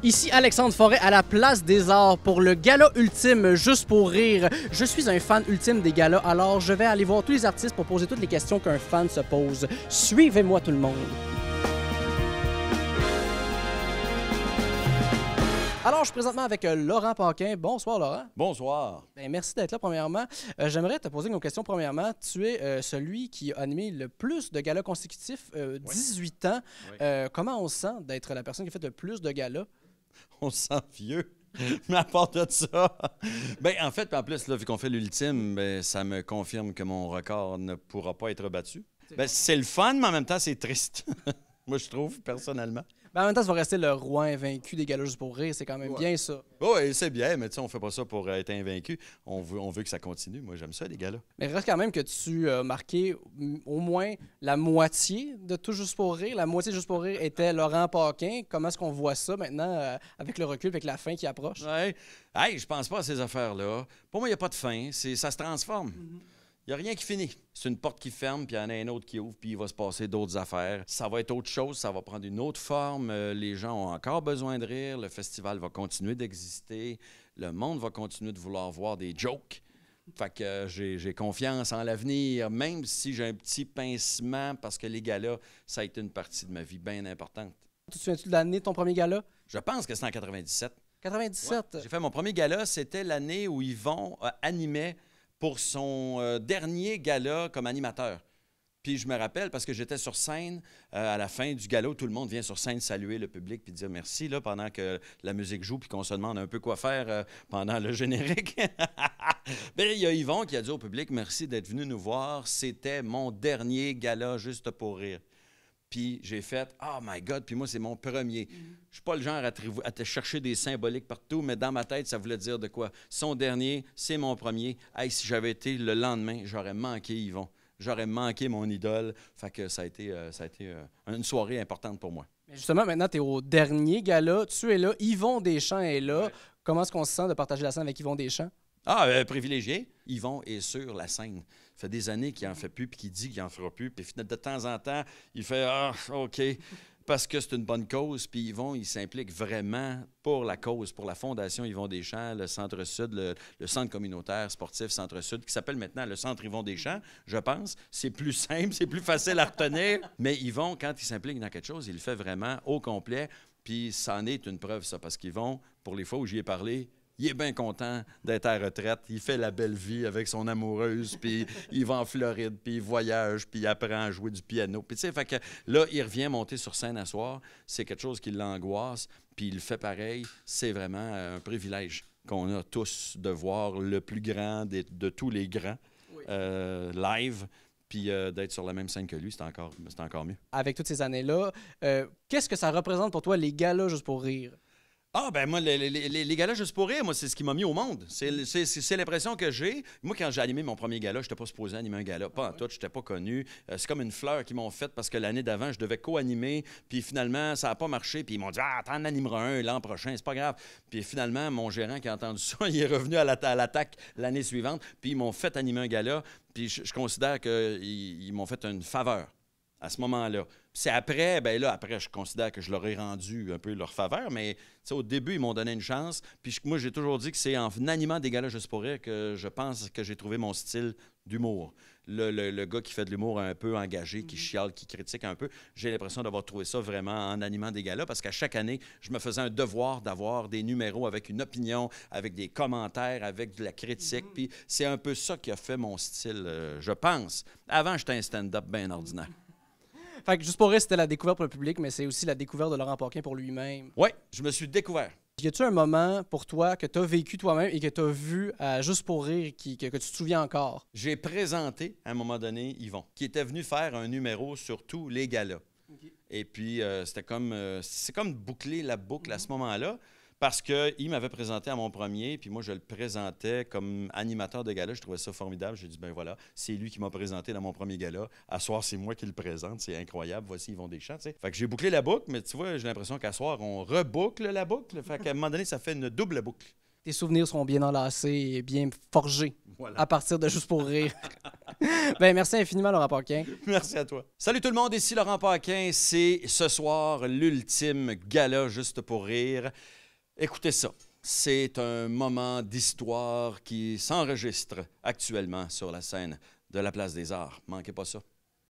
Ici Alexandre Forêt à la Place des Arts pour le gala ultime Juste pour rire. Je suis un fan ultime des galas, alors je vais aller voir tous les artistes pour poser toutes les questions qu'un fan se pose. Suivez-moi tout le monde. Alors, je suis présentement avec Laurent Paquin. Bonsoir, Laurent. Bonsoir. Bien, merci d'être là, premièrement. J'aimerais te poser une question, premièrement. Tu es celui qui a animé le plus de galas consécutifs, 18 ans. Oui. Comment on se sent d'être la personne qui a fait le plus de galas? On se sent vieux. Mais à part de ça, ben en fait, en plus, là, vu qu'on fait l'ultime, ben, ça me confirme que mon record ne pourra pas être battu. Ben, c'est le fun, mais en même temps, c'est triste. Moi, je trouve, personnellement. Ben, en même temps, ça va rester le roi invaincu des galas Juste pour rire. C'est quand même bien ça. Oui, c'est bien, mais tu sais, on fait pas ça pour être invaincu. On veut que ça continue. Moi, j'aime ça, les galas. Mais il reste quand même que tu as marqué au moins la moitié de tout Juste pour rire. La moitié de Juste pour rire était Laurent Paquin. Comment est-ce qu'on voit ça maintenant avec le recul, avec la fin qui approche? Ouais. Hey, je pense pas à ces affaires-là. Pour moi, il n'y a pas de fin. Ça se transforme. Il n'y a rien qui finit. C'est une porte qui ferme, puis il y en a un autre qui ouvre, puis il va se passer d'autres affaires. Ça va être autre chose, ça va prendre une autre forme. Les gens ont encore besoin de rire. Le festival va continuer d'exister. Le monde va continuer de vouloir voir des jokes. Fait que j'ai confiance en l'avenir, même si j'ai un petit pincement, parce que les galas, ça a été une partie de ma vie bien importante. Tu te souviens-tu de l'année de ton premier gala? Je pense que c'est en 97. 97? Ouais. J'ai fait mon premier gala, c'était l'année où Yvon animait pour son dernier gala comme animateur. Puis je me rappelle parce que j'étais sur scène à la fin du gala, où tout le monde vient sur scène saluer le public puis dire merci là, pendant que la musique joue puis qu'on se demande un peu quoi faire pendant le générique. Bien, il y a Yvon qui a dit au public merci d'être venu nous voir. C'était mon dernier gala Juste pour rire. Puis j'ai fait « Oh my God! » Puis moi, c'est mon premier. Je suis pas le genre à te chercher des symboliques partout, mais dans ma tête, ça voulait dire de quoi? Son dernier, c'est mon premier. Hey, si j'avais été le lendemain, j'aurais manqué Yvon. J'aurais manqué mon idole. Fait que ça a été une soirée importante pour moi. Mais justement, maintenant, tu es au dernier gala. Tu es là. Yvon Deschamps est là. Ouais. Comment est-ce qu'on se sent de partager la scène avec Yvon Deschamps? Ah, privilégié. Yvon est sur la scène. Ça fait des années qu'il n'en fait plus, puis qu'il dit qu'il n'en fera plus. Puis de temps en temps, il fait « Ah, OK », parce que c'est une bonne cause. Puis Yvon, il s'implique vraiment pour la cause, pour la Fondation Yvon Deschamps, le Centre-Sud, le Centre communautaire sportif Centre-Sud, qui s'appelle maintenant le Centre Yvon Deschamps, je pense. C'est plus simple, c'est plus facile à retenir. Mais Yvon, quand il s'implique dans quelque chose, il le fait vraiment au complet. Puis ça en est une preuve, ça, parce qu'Yvon, pour les fois où j'y ai parlé, il est bien content d'être à la retraite. Il fait la belle vie avec son amoureuse, puis il va en Floride, puis il voyage, puis il apprend à jouer du piano. Puis tu sais, fait que là, il revient monter sur scène à soir. C'est quelque chose qui l'angoisse, puis il le fait pareil. C'est vraiment un privilège qu'on a tous de voir le plus grand de tous les grands live. Puis d'être sur la même scène que lui, c'est encore mieux. Avec toutes ces années-là, qu'est-ce que ça représente pour toi, les galas Juste pour rire? Ah, ben moi, les galas Juste pour rire, moi, c'est ce qui m'a mis au monde. C'est l'impression que j'ai. Moi, quand j'ai animé mon premier gala, je n'étais pas supposé animer un gala. Pas en tout, je n'étais pas connu. C'est comme une fleur qu'ils m'ont faite parce que l'année d'avant, je devais co-animer. Puis finalement, ça n'a pas marché. Puis ils m'ont dit « Ah, t'en animeras un l'an prochain, c'est pas grave. » Puis finalement, mon gérant qui a entendu ça, il est revenu à l'attaque l'année suivante. Puis ils m'ont fait animer un gala. Puis je considère qu'ils m'ont fait une faveur à ce moment-là. C'est après, bien là, après, je considère que je leur ai rendu un peu leur faveur, mais au début, ils m'ont donné une chance. Puis moi, j'ai toujours dit que c'est en animant des galas Juste pour rire que je pense que j'ai trouvé mon style d'humour. Le gars qui fait de l'humour un peu engagé, qui chiale, qui critique un peu, j'ai l'impression d'avoir trouvé ça vraiment en animant des galas, parce qu'à chaque année, je me faisais un devoir d'avoir des numéros avec une opinion, avec des commentaires, avec de la critique. Puis c'est un peu ça qui a fait mon style, je pense. Avant, j'étais un stand-up bien ordinaire. Fait que Juste pour rire, c'était la découverte pour le public, mais c'est aussi la découverte de Laurent Paquin pour lui-même. Oui, je me suis découvert. Y a-tu un moment pour toi que tu as vécu toi-même et que tu as vu Juste pour rire que tu te souviens encore? J'ai présenté à un moment donné Yvon, qui était venu faire un numéro sur tous les galas. Okay. Et puis, c'est comme boucler la boucle à ce moment-là. Parce qu'il m'avait présenté à mon premier, puis moi, je le présentais comme animateur de gala. Je trouvais ça formidable. J'ai dit, ben voilà, c'est lui qui m'a présenté dans mon premier gala. À soir, c'est moi qui le présente. C'est incroyable. Voici Yvon Deschamps, tu sais. Fait que j'ai bouclé la boucle, mais tu vois, j'ai l'impression qu'à soir, on reboucle la boucle. Fait qu'à un moment donné, ça fait une double boucle. Tes souvenirs seront bien enlacés et bien forgés à partir de Juste pour rire. Ben, merci infiniment, Laurent Paquin. Merci à toi. Salut tout le monde, ici Laurent Paquin. C'est ce soir l'ultime gala juste pour rire. Écoutez ça. C'est un moment d'histoire qui s'enregistre actuellement sur la scène de la Place des Arts. Manquez pas ça.